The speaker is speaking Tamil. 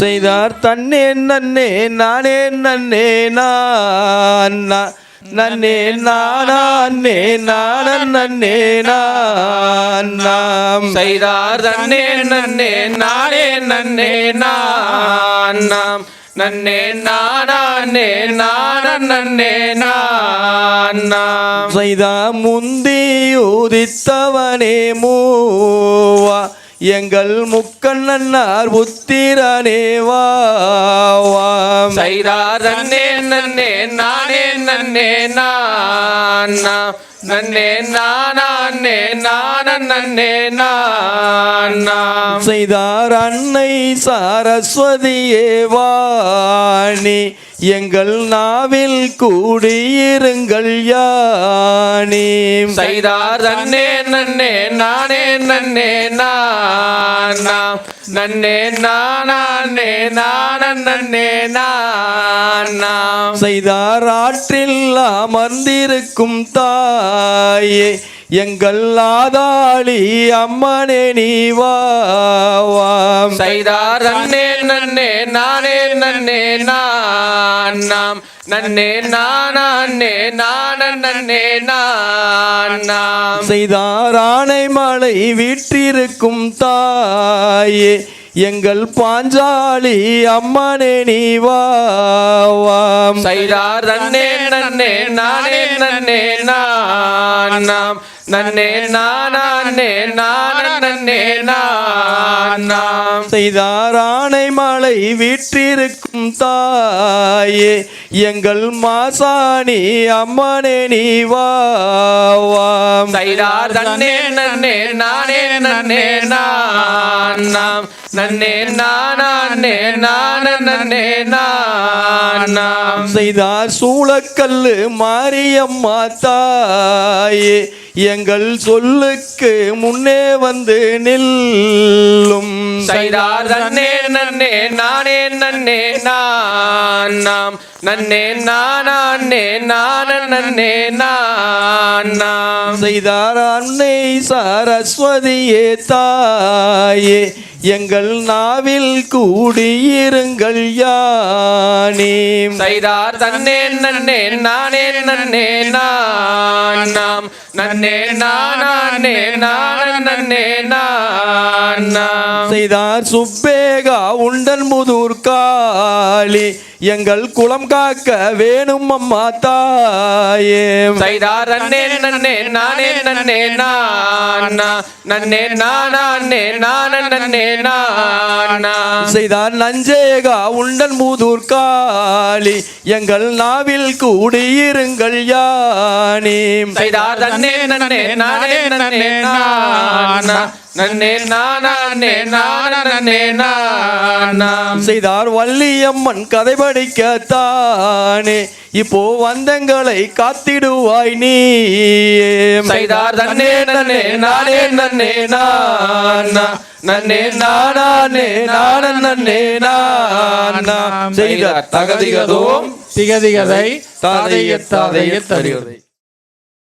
செய்தார் தன்னே நன்னே நானே நன்னே நான் நன்னே நானே நானன் நன்னே நாம் செய்தார் தன்னே நன்னே நானே நன்னே நாம் நன்னே நானே நானன் நன்னே நாம் செய்தா முந்தி உதித்தவனே மூவா எங்கள் முக்கண்ணன்னார் புத்திரனே வாம் செய்தார் தன்னே நன்னே நானே நன்னே நாம் நன்னே நானே நானன் நன்னே நாம் செய்தார் அன்னை சரஸ்வதியே வாணி எங்கள் நாவில் கூடியிருங்கள் யானி செய்தார் தன்னே நன்னே நானே நன்னே நாம் நன்னே நானே நானன் நன்னே நாம் செய்தார் ஆற்றில் அமர்ந்திருக்கும் தாயே எங்கள் ஆதாளி அம்மனே நீ வாம் செய்தார் தன்னே நன்னே நானே நன்னே நாம் நன்னே நானே நானன் நன்னே நாம் செய்தார் ஆனைமலை வீற்றிருக்கும் தாயே எங்கள் பாஞ்சாலி அம்மனே நீ வாம் செய்தார் தன்னே நன்னே நானே நன்னே நாம் நன்னே நானே நானன் நன்னே நாம் செய்தார் ஆனைமலை வீற்றிருக்கும் தாயே எங்கள் மாசாணி அம்மனே நீ வாம் செய்தார் தன்னே நன்னே நானே நன்னே நாம் நன்னே நானே நானன் நன்னே நாம் செய்தார் சூளக்கல்லு மாரியம்மா தாயே எங்கள் சொல்லுக்கு முன்னே வந்து நில்லும் செய்தார் தன்னே நன்னே நானே நன்னே நாம் நன்னே நானே நானன் நன்னே நாம் செய்தார் அன்னை சரஸ்வதியே தாயே எங்கள் நாவில் கூடியிருங்கள் யானி செய்தார் தன்னே நன்னே நானே நன்னே நாம் நன்னே நானே நானன் நன்னே நாம் செய்தார் சுப்பேகா உண்டன் முதுர் காளி எங்கள் குலம் காக்க வேணும் அம்மா தாயே செய்தார் தன்னே நன்னே நானே நன்னே நன்னே நானே நானன் நன்னே நாம் செய்தார் நஞ்சேகா உண்டன் முதுர் காளி எங்கள் நாவில் கூடியிருங்கள் யானி செய்தார் தன்னே நன்னே நானே நன்னே நன்னே நானே நானன் நன்னே நாம் செய்தார் வள்ளியம்மன் கதை படிக்கத்தானே இப்போ வந்தங்களை காத்திடுவாய் நீ செய்தார் தன்னே நன்னே நானே நன்னே நன்னே நானே நானன் நன்னே நாம் செய்தார் தகதிகதோம் திகதிகதை தாதைய தாதைய தருவதை